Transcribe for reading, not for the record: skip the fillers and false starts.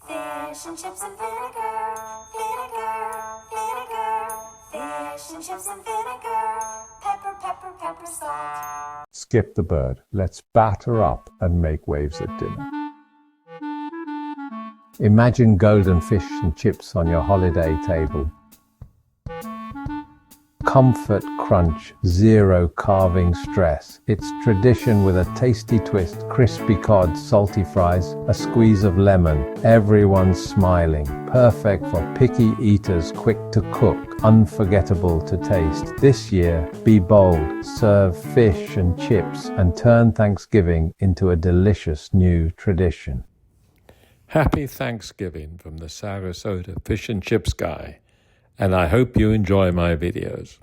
Fish and chips and vinegar, vinegar, vinegar. Fish and chips and vinegar, pepper, pepper, pepper, salt. Skip the bird. Let's batter up and make waves at dinner. Imagine golden fish and chips on your holiday table. Comfort crunch, zero carving stress. It's tradition with a tasty twist, crispy cod, salty fries, a squeeze of lemon. Everyone's smiling. Perfect for picky eaters, quick to cook, unforgettable to taste. This year, be bold, serve fish and chips, and turn Thanksgiving into a delicious new tradition. Happy Thanksgiving from the Sarasota Fish and Chips guy, and I hope you enjoy my videos.